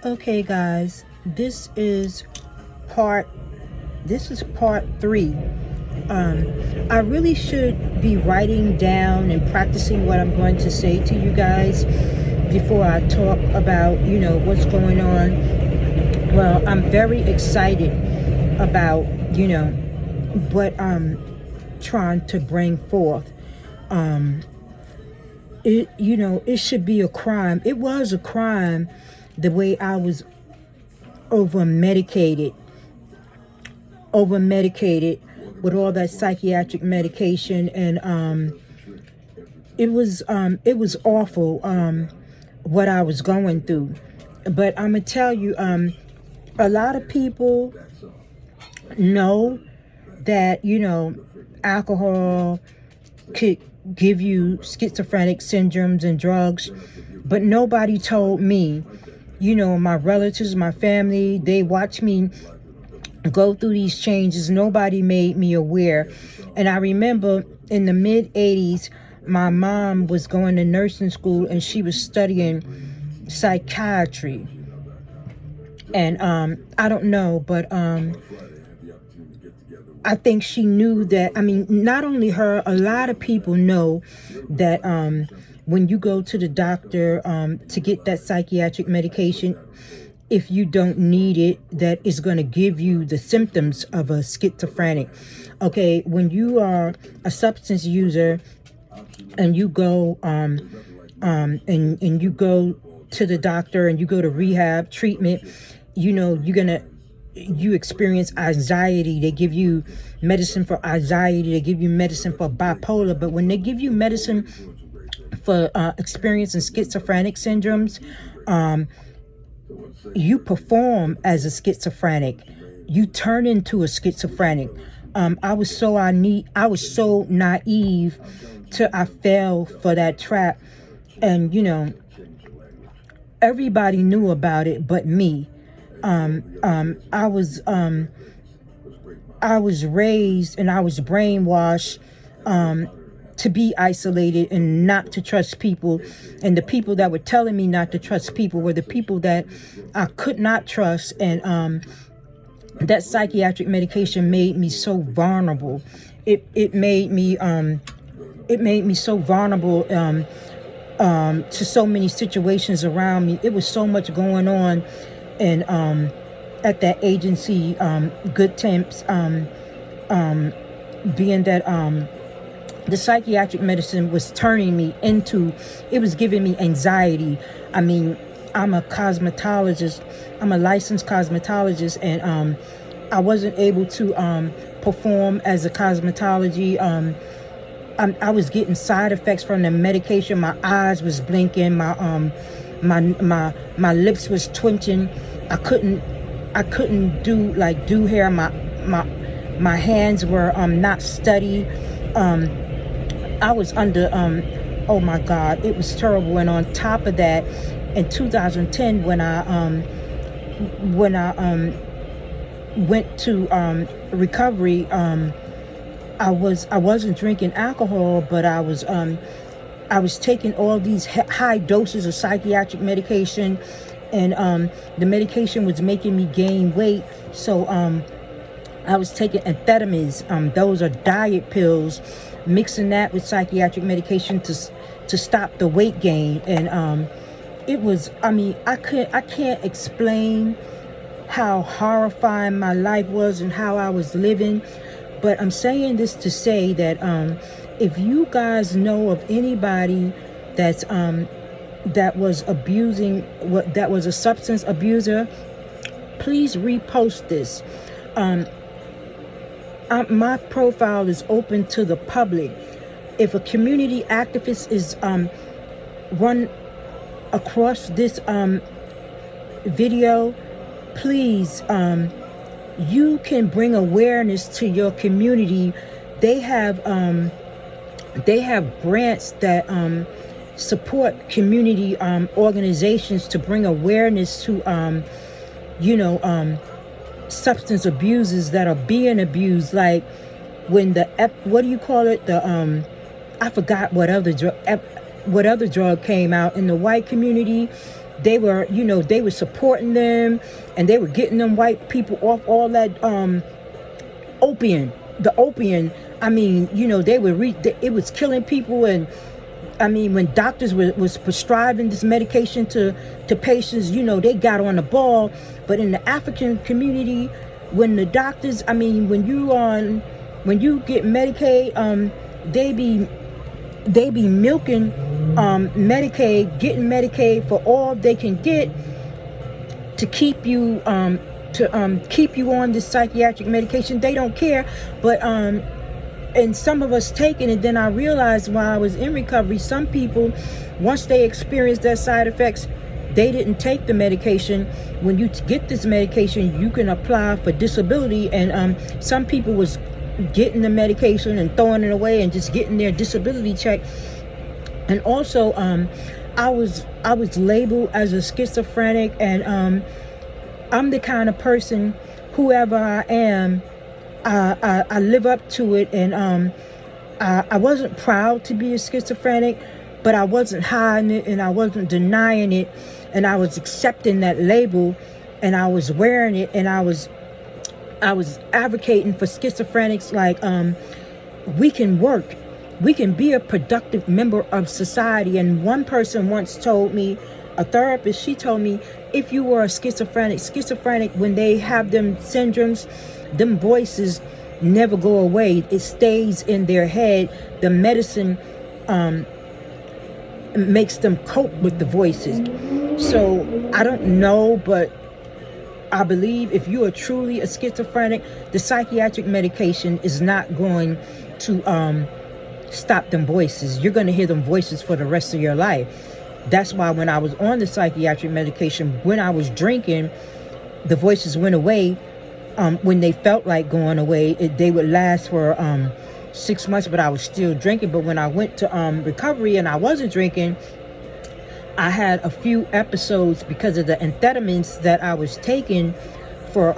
Okay, guys, part this is part 3. I really should be writing down and practicing what I'm going to say to you guys before I talk about, what's going on. Well, I'm very excited about, what I'm trying to bring forth. It should be a crime. It was a crime the way I was over medicated with all that psychiatric medication, and it was awful, what I was going through. But I'm gonna tell you, a lot of people know that alcohol could give you schizophrenic syndromes and drugs, but nobody told me. My relatives, my family, they watched me go through these changes. Nobody made me aware. And I remember in the mid 80s, my mom was going to nursing school and she was studying psychiatry. And I don't know, but I think she knew that. I mean, not only her, a lot of people know that when you go to the doctor to get that psychiatric medication, if you don't need it, that is going to give you the symptoms of a schizophrenic. Okay, when you are a substance user and you go and you go to the doctor and you go to rehab treatment, you experience anxiety. They give you medicine for anxiety. They give you medicine for bipolar. But when they give you medicine for experiencing schizophrenic syndromes, you perform as a schizophrenic. You turn into a schizophrenic. I was so naive till I fell for that trap, and everybody knew about it but me. I was raised and I was brainwashed to be isolated and not to trust people. And the people that were telling me not to trust people were the people that I could not trust. And that psychiatric medication made me so vulnerable. It made me so vulnerable to so many situations around me. It was so much going on, and at that agency, Good Temps, being that the psychiatric medicine was turning me into, it was giving me anxiety. I mean, I'm a cosmetologist. I'm a licensed cosmetologist, and I wasn't able to perform as a cosmetology. I was getting side effects from the medication. My eyes was blinking. My lips was twitching. I couldn't do hair. My hands were not steady. I was under oh my God, it was terrible. And on top of that, in 2010, when I went to recovery, I wasn't drinking alcohol, but I was taking all these high doses of psychiatric medication, and the medication was making me gain weight. So I was taking amphetamines. Those are diet pills, mixing that with psychiatric medication to stop the weight gain. And it was, I mean, I can't explain how horrifying my life was and how I was living. But I'm saying this to say that if you guys know of anybody that's that was a substance abuser, please repost this. My profile is open to the public. If a community activist is run across this video, please, you can bring awareness to your community. They have grants that support community organizations to bring awareness to substance abusers that are being abused. Like when what do you call it? I forgot what other drug came out in the white community. they were, you know, they were supporting them, and they were getting them white people off all that opium. The opium, I mean, you know, they were it was killing people. And I mean, when doctors was prescribing this medication to patients, you know, they got on the ball. But in the African community, when the doctors, I mean, when you get Medicaid, they be milking Medicaid, getting Medicaid for all they can get to keep you keep you on this psychiatric medication. They don't care. But and some of us taking it. Then I realized while I was in recovery, some people, once they experienced their side effects, they didn't take the medication. When you get this medication, you can apply for disability. And some people was getting the medication and throwing it away and just getting their disability check. And also, I was labeled as a schizophrenic, and I'm the kind of person, whoever I am, I live up to it. And I wasn't proud to be a schizophrenic, but I wasn't hiding it, and I wasn't denying it, and I was accepting that label, and I was wearing it, and I was advocating for schizophrenics, like we can work, we can be a productive member of society. And one person once told me, a therapist, she told me, if you were a schizophrenic, when they have them syndromes, them voices never go away. It stays in their head. The medicine makes them cope with the voices. So I don't know, but I believe if you are truly a schizophrenic, the psychiatric medication is not going to stop them voices. You're going to hear them voices for the rest of your life. That's why when I was on the psychiatric medication, when I was drinking, the voices went away. When they felt like going away, they would last for 6 months, but I was still drinking. But when I went to recovery and I wasn't drinking, I had a few episodes because of the amphetamines that I was taking for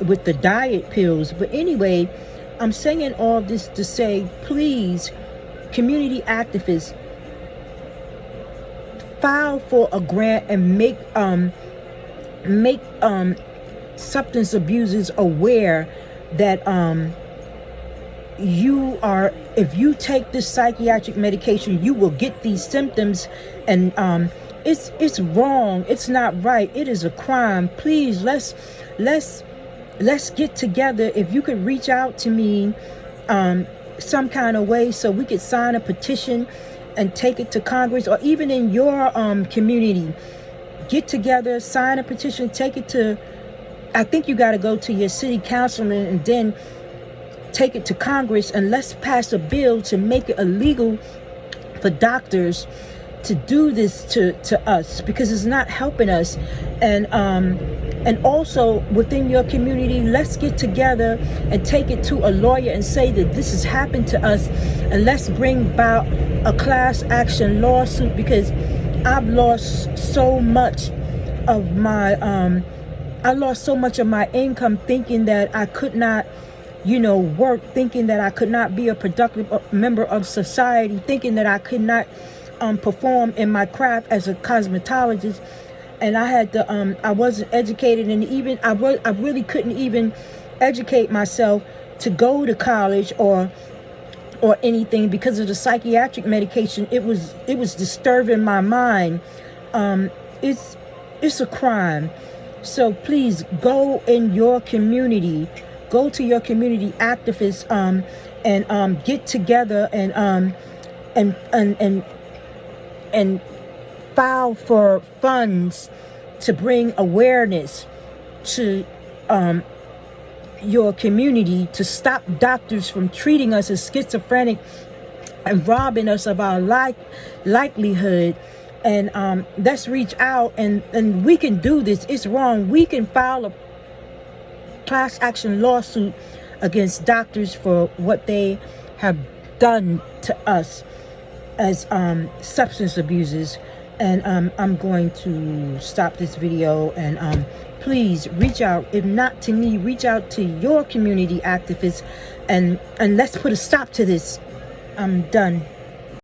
with the diet pills. But anyway, I'm saying all this to say, please, community activists, file for a grant and make substance abusers aware that if you take this psychiatric medication, you will get these symptoms. And it's wrong. It's not right. It is a crime. Please, let's get together. If you could reach out to me some kind of way, so we could sign a petition and take it to Congress, or even in your community, get together, sign a petition, take it to, I think you got to go to your city councilman, and then take it to Congress, and let's pass a bill to make it illegal for doctors to do this to us, because it's not helping us. And also within your community, let's get together and take it to a lawyer and say that this has happened to us, and let's bring about a class action lawsuit, because I've lost so much of my income thinking that I could not, work, thinking that I could not be a productive member of society, thinking that I could not perform in my craft as a cosmetologist. And I had to, I wasn't educated, and even I really couldn't even educate myself to go to college or anything because of the psychiatric medication. It was disturbing my mind. It's a crime. So please go in your community, go to your community activists, and get together and file for funds to bring awareness to your community, to stop doctors from treating us as schizophrenic and robbing us of our livelihood. And let's reach out, and we can do this. It's wrong. We can file a class action lawsuit against doctors for what they have done to us as substance abusers. And I'm going to stop this video, and please reach out. If not to me, reach out to your community activists, and let's put a stop to this. I'm done.